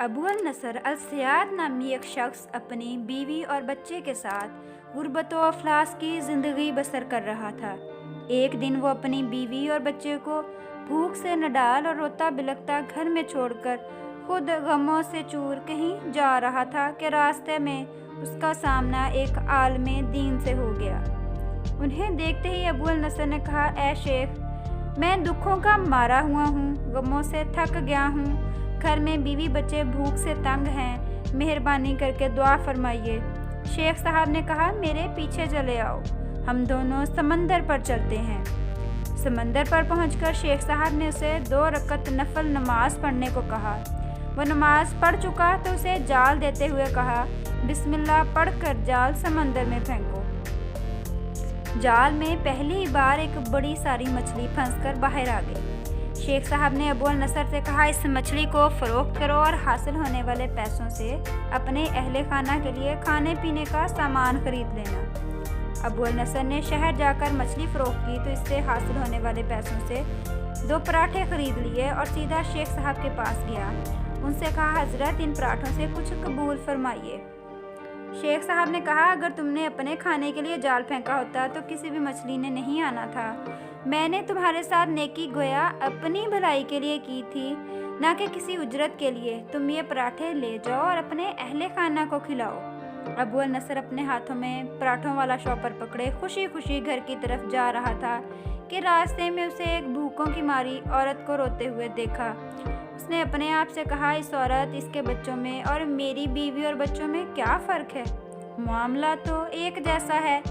अबू अल नसर अल सयाद नामी एक शख्स अपनी बीवी और बच्चे के साथ गुर्बत व अफलास की ज़िंदगी बसर कर रहा था। एक दिन वो अपनी बीवी और बच्चे को भूख से नडाल और रोता बिलखता घर में छोड़कर खुद गमों से चूर कहीं जा रहा था कि रास्ते में उसका सामना एक आलमे दीन से हो गया। उन्हें देखते ही अबू अल नसर ने कहा, ए शेख, मैं दुखों का मारा हुआ हूँ, गमों से थक गया हूँ, घर में बीवी बच्चे भूख से तंग हैं, मेहरबानी करके दुआ फरमाइए। शेख साहब ने कहा, मेरे पीछे चले आओ, हम दोनों समंदर पर चलते हैं। समंदर पर पहुंचकर शेख साहब ने उसे 2 रकत नफल नमाज पढ़ने को कहा। वो नमाज पढ़ चुका तो उसे जाल देते हुए कहा, बिस्मिल्लाह पढ़कर जाल समंदर में फेंको। जाल में पहली बार एक बड़ी सारी मछली फंसकर बाहर आ गई। शेख साहब ने अबू अल नसर से कहा, इस मछली को फ़रोख्त करो और हासिल होने वाले पैसों से अपने अहले खाना के लिए खाने पीने का सामान खरीद लेना। अबू अल नसर ने शहर जाकर मछली फ़रोख्त की तो इससे हासिल होने वाले पैसों से 2 पराठे खरीद लिए और सीधा शेख साहब के पास गया। उनसे कहा, हज़रत, इन पराठों से कुछ कबूल फरमाइए। शेख साहब ने कहा, अगर तुमने अपने खाने के लिए जाल फेंका होता तो किसी भी मछली ने नहीं आना था। मैंने तुम्हारे साथ नेकी गोया अपनी भलाई के लिए की थी, ना कि किसी उजरत के लिए। तुम ये पराठे ले जाओ और अपने अहले खाना को खिलाओ। अबू अल नसर अपने हाथों में पराठों वाला शॉपर पकड़े खुशी खुशी घर की तरफ जा रहा था कि रास्ते में उसे एक भूखों की मारी औरत को रोते हुए देखा। उसने अपने आप से कहा, इस औरत, इसके बच्चों में और मेरी बीवी और बच्चों में क्या फ़र्क है? मामला तो एक जैसा है,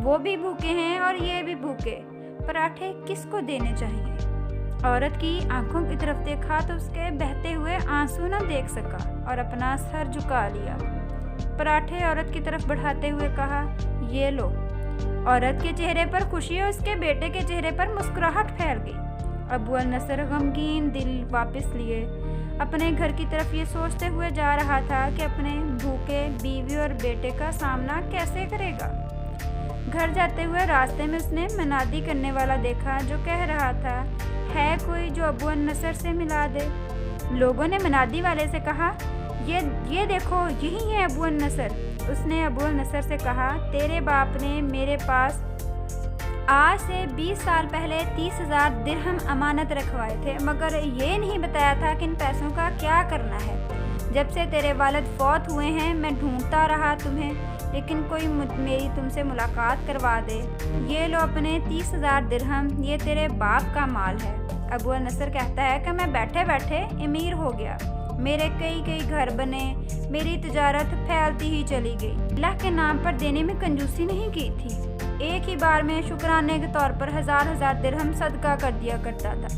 वो भी भूखे हैं और ये भी भूखे। पराठे किसको देने चाहिए? औरत की आंखों की तरफ देखा तो उसके बहते हुए आंसू न देख सका और अपना सर झुका लिया। पराठे औरत की तरफ बढ़ाते हुए कहा, ये लो। औरत के चेहरे पर खुशी और उसके बेटे के चेहरे पर मुस्कुराहट फैल गई। अबू अल नसर गमगीन दिल वापस लिए अपने घर की तरफ ये सोचते हुए जा रहा था कि अपने भूखे बीवी और बेटे का सामना कैसे करेगा। घर जाते हुए रास्ते में उसने मनादी करने वाला देखा जो कह रहा था, है कोई जो अबू अल नसर से मिला दे। लोगों ने मनादी वाले से कहा, ये देखो, यही है अबू अल नसर। उसने अबू अल नसर से कहा, तेरे बाप ने मेरे पास आज से 20 साल पहले 30,000 दिरहम अमानत रखवाए थे, मगर ये नहीं बताया था कि इन पैसों का क्या करना है। जब से तेरे वालिद फौत हुए हैं मैं ढूंढता रहा तुम्हें, लेकिन कोई मेरी तुमसे मुलाकात करवा दे। ये लो अपने 30,000 दिरहम, ये तेरे बाप का माल है। अबू अल नसर कहता है कि मैं बैठे बैठे अमीर हो गया, मेरे कई घर बने, मेरी तिजारत फैलती ही चली गई। अल्लाह के नाम पर देने में कंजूसी नहीं की थी। एक ही बार में शुक्राने के तौर पर 1000 दिरहम सदका कर दिया करता था।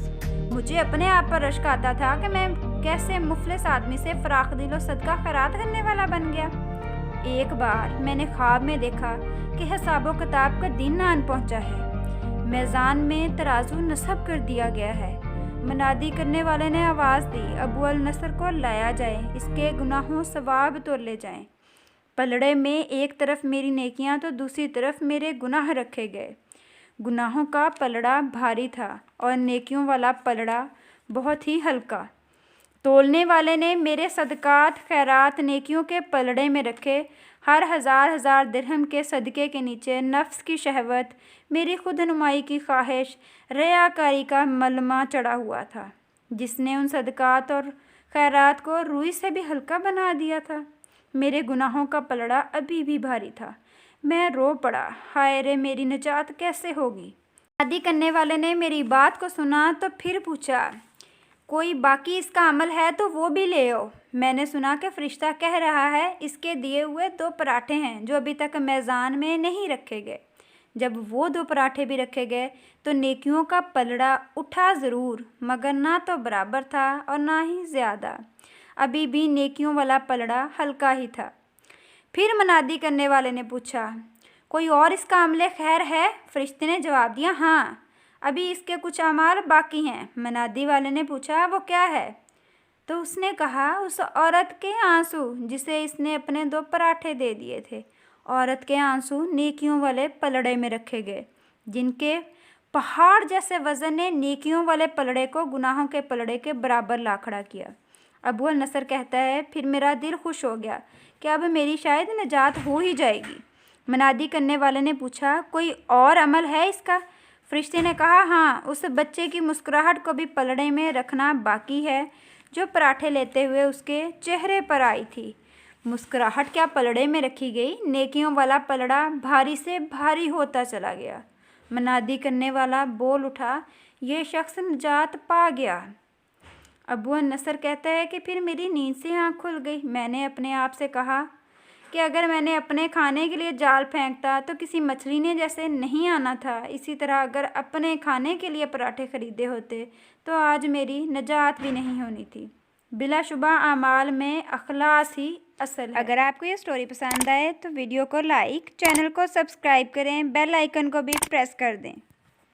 मुझे अपने आप पर रश्क आता था कि मैं कैसे मुफलिस आदमी से फराख दिलो सदका खैरात करने वाला बन गया। एक बार मैंने ख्वाब में देखा कि हिसाबो किताब का दिन आन पहुंचा है, मैज़ान में तराजू नस्ब कर दिया गया है। मनादी करने वाले ने आवाज़ दी, अबू अल नसर को लाया जाए, इसके गुनाहों सवाब तोले जाएं। पलड़े में एक तरफ मेरी नेकियां तो दूसरी तरफ मेरे गुनाह रखे गए। गुनाहों का पलड़ा भारी था और नेकियों वाला पलड़ा बहुत ही हल्का। तोलने वाले ने मेरे सदकात खैरात नेकियों के पलड़े में रखे। हर 1000 दिरहम के सदक़े के नीचे नफ्स की शहवत, मेरी खुद नुमाई की ख्वाहिश, रियाकारी का मलमा चढ़ा हुआ था, जिसने उन सदकात और खैरात को रूई से भी हल्का बना दिया था। मेरे गुनाहों का पलड़ा अभी भी भारी था। मैं रो पड़ा, हाय रे, मेरी निजात कैसे होगी। शादी करने वाले ने मेरी बात को सुना तो फिर पूछा, कोई बाकी इसका अमल है तो वो भी ले आओ। मैंने सुना कि फरिश्ता कह रहा है, इसके दिए हुए 2 पराठे हैं जो अभी तक मैज़ान में नहीं रखे गए। जब वो 2 पराठे भी रखे गए तो नेकियों का पलड़ा उठा ज़रूर, मगर ना तो बराबर था और ना ही ज़्यादा। अभी भी नेकियों वाला पलड़ा हल्का ही था। फिर मनादी करने वाले ने पूछा, कोई और इसका अमले खैर है? फरिश्ते ने जवाब दिया, हाँ, अभी इसके कुछ अमाल बाकी हैं। मनादी वाले ने पूछा, वो क्या है? तो उसने कहा, उस औरत के आंसू जिसे इसने अपने 2 पराठे दे दिए थे। औरत के आंसू नेकियों वाले पलड़े में रखे गए, जिनके पहाड़ जैसे वज़न ने नेकियों वाले पलड़े को गुनाहों के पलड़े के बराबर ला खड़ा किया। ابو النصر کہتا ہے پھر میرا دل خوش ہو گیا کہ اب میری شاید نجات ہو ہی جائے گی۔ منادی کرنے والے نے پوچھا کوئی اور عمل ہے اس کا؟ فرشتے نے کہا ہاں، اس بچے کی مسکراہٹ کو بھی پلڑے میں رکھنا باقی ہے جو پراٹھے لیتے ہوئے اس کے چہرے پر آئی تھی۔ مسکراہٹ کیا پلڑے میں رکھی گئی، نیکیوں والا پلڑا بھاری سے بھاری ہوتا چلا گیا۔ منادی کرنے والا بول اٹھا یہ شخص نجات پا گیا۔ ابو النصر کہتا ہے کہ پھر میری نیند سے آنکھ کھل گئی۔ میں نے اپنے آپ سے کہا کہ اگر میں نے اپنے کھانے کے لیے جال پھینکتا تو کسی مچھلی نے جیسے نہیں آنا تھا، اسی طرح اگر اپنے کھانے کے لیے پراٹھے خریدے ہوتے تو آج میری نجات بھی نہیں ہونی تھی۔ بلا شبہ اعمال میں اخلاص ہی اصل ہے۔ اگر آپ کو یہ سٹوری پسند آئے تو ویڈیو کو لائک، چینل کو سبسکرائب کریں، بیل آئیکن کو بھی پریس کر دیں۔